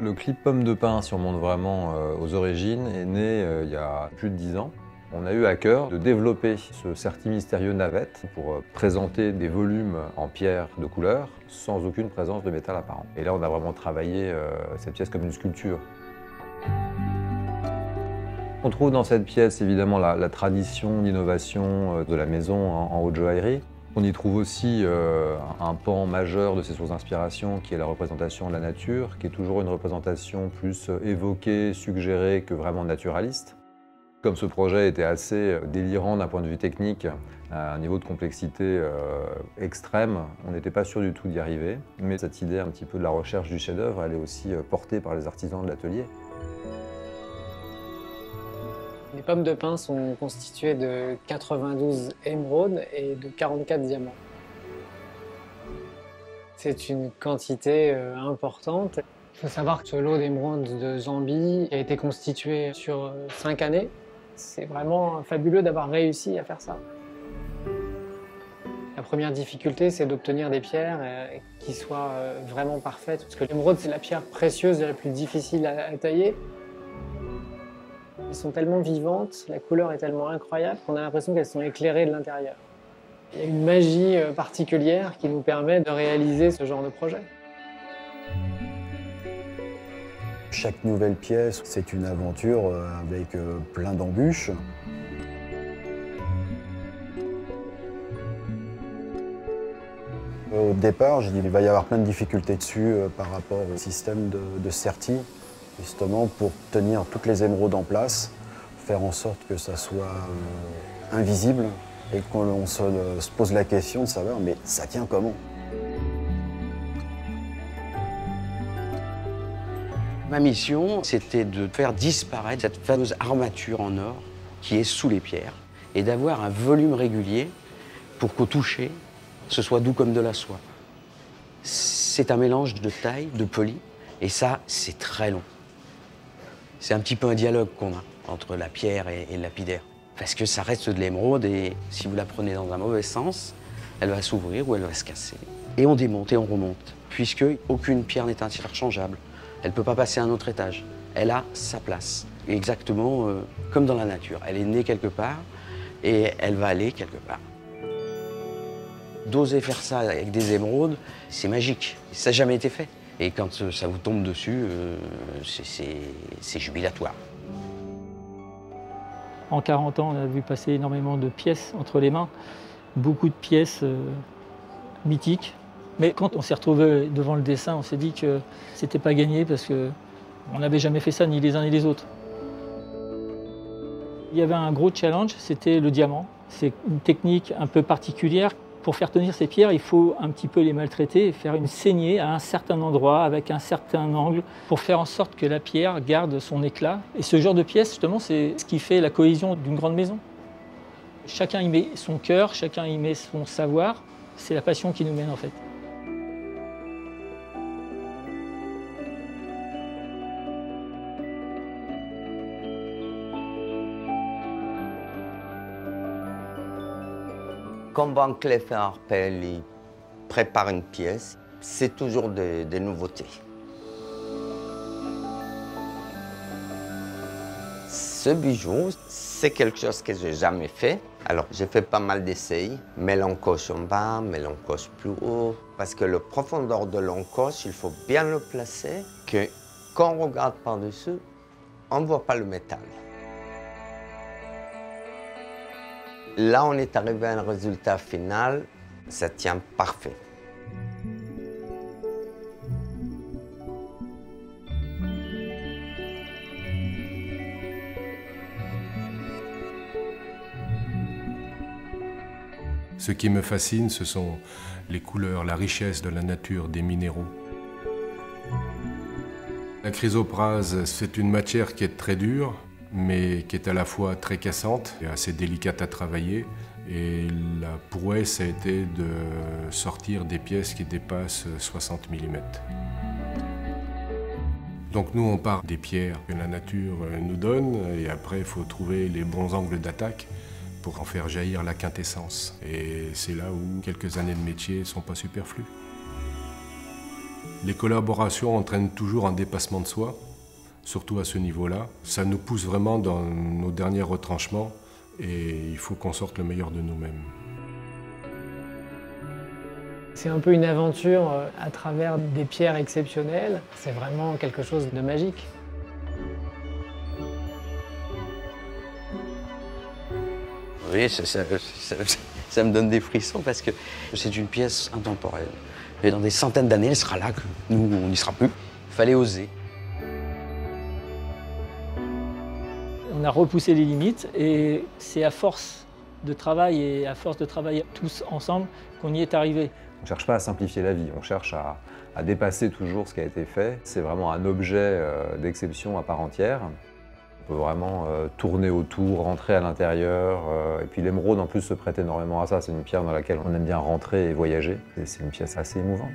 Le clip Pomme de pin, si on monte vraiment aux origines, est né il y a plus de 10 ans. On a eu à cœur de développer ce certi mystérieux navette pour présenter des volumes en pierre de couleur sans aucune présence de métal apparent. Et là, on a vraiment travaillé cette pièce comme une sculpture. On trouve dans cette pièce évidemment la tradition, l'innovation de la maison en haute joaillerie. On y trouve aussi un pan majeur de ses sources d'inspiration qui est la représentation de la nature, qui est toujours une représentation plus évoquée, suggérée que vraiment naturaliste. Comme ce projet était assez délirant d'un point de vue technique, à un niveau de complexité extrême, on n'était pas sûr du tout d'y arriver. Mais cette idée un petit peu de la recherche du chef-d'œuvre, elle est aussi portée par les artisans de l'atelier. Les pommes de pin sont constituées de 92 émeraudes et de 44 diamants. C'est une quantité importante. Il faut savoir que ce lot d'émeraudes de Zambie a été constitué sur 5 années. C'est vraiment fabuleux d'avoir réussi à faire ça. La première difficulté, c'est d'obtenir des pierres qui soient vraiment parfaites. Parce que l'émeraude, c'est la pierre précieuse et la plus difficile à tailler. Elles sont tellement vivantes, la couleur est tellement incroyable qu'on a l'impression qu'elles sont éclairées de l'intérieur. Il y a une magie particulière qui nous permet de réaliser ce genre de projet. Chaque nouvelle pièce, c'est une aventure avec plein d'embûches. Au départ, j'ai dit qu'il va y avoir plein de difficultés dessus par rapport au système de certi, justement pour tenir toutes les émeraudes en place, faire en sorte que ça soit invisible et qu'on se pose la question de savoir mais ça tient comment? Ma mission, c'était de faire disparaître cette fameuse armature en or qui est sous les pierres et d'avoir un volume régulier pour qu'au toucher, ce soit doux comme de la soie. C'est un mélange de taille, de poli, et ça, c'est très long. C'est un petit peu un dialogue qu'on a entre la pierre et le lapidaire. Parce que ça reste de l'émeraude et si vous la prenez dans un mauvais sens, elle va s'ouvrir ou elle va se casser. Et on démonte et on remonte, puisque aucune pierre n'est interchangeable. Elle ne peut pas passer à un autre étage. Elle a sa place. Exactement comme dans la nature. Elle est née quelque part et elle va aller quelque part. D'oser faire ça avec des émeraudes, c'est magique. Ça n'a jamais été fait. Et quand ça vous tombe dessus, c'est jubilatoire. En 40 ans, on a vu passer énormément de pièces entre les mains. Beaucoup de pièces mythiques. Mais quand on s'est retrouvé devant le dessin, on s'est dit que c'était pas gagné parce qu'on n'avait jamais fait ça, ni les uns ni les autres. Il y avait un gros challenge, c'était le diamant. C'est une technique un peu particulière. Pour faire tenir ces pierres, il faut un petit peu les maltraiter et faire une saignée à un certain endroit, avec un certain angle, pour faire en sorte que la pierre garde son éclat. Et ce genre de pièce, justement, c'est ce qui fait la cohésion d'une grande maison. Chacun y met son cœur, chacun y met son savoir. C'est la passion qui nous mène, en fait. Quand Van Cleef & Arpels prépare une pièce, c'est toujours des nouveautés. Ce bijou, c'est quelque chose que je n'ai jamais fait. Alors, j'ai fait pas mal d'essais, mais l'encoche en bas, mais l'encoche plus haut. Parce que la profondeur de l'encoche, il faut bien le placer, que quand on regarde par-dessus, on ne voit pas le métal. Là, on est arrivé à un résultat final, ça tient parfait. Ce qui me fascine, ce sont les couleurs, la richesse de la nature, des minéraux. La chrysoprase, c'est une matière qui est très dure, mais qui est à la fois très cassante et assez délicate à travailler. Et la prouesse a été de sortir des pièces qui dépassent 60 mm. Donc nous, on part des pierres que la nature nous donne, et après, il faut trouver les bons angles d'attaque pour en faire jaillir la quintessence. Et c'est là où quelques années de métier ne sont pas superflues. Les collaborations entraînent toujours un dépassement de soi, surtout à ce niveau-là. Ça nous pousse vraiment dans nos derniers retranchements et il faut qu'on sorte le meilleur de nous-mêmes. C'est un peu une aventure à travers des pierres exceptionnelles. C'est vraiment quelque chose de magique. Oui, ça me donne des frissons parce que c'est une pièce intemporelle. Et dans des centaines d'années, elle sera là, que nous, on n'y sera plus. Il fallait oser. On a repoussé les limites et c'est à force de travail et à force de travailler tous ensemble qu'on y est arrivé. On ne cherche pas à simplifier la vie, on cherche à dépasser toujours ce qui a été fait. C'est vraiment un objet d'exception à part entière. On peut vraiment tourner autour, rentrer à l'intérieur. Et puis l'émeraude en plus se prête énormément à ça. C'est une pierre dans laquelle on aime bien rentrer et voyager. Et c'est une pièce assez émouvante.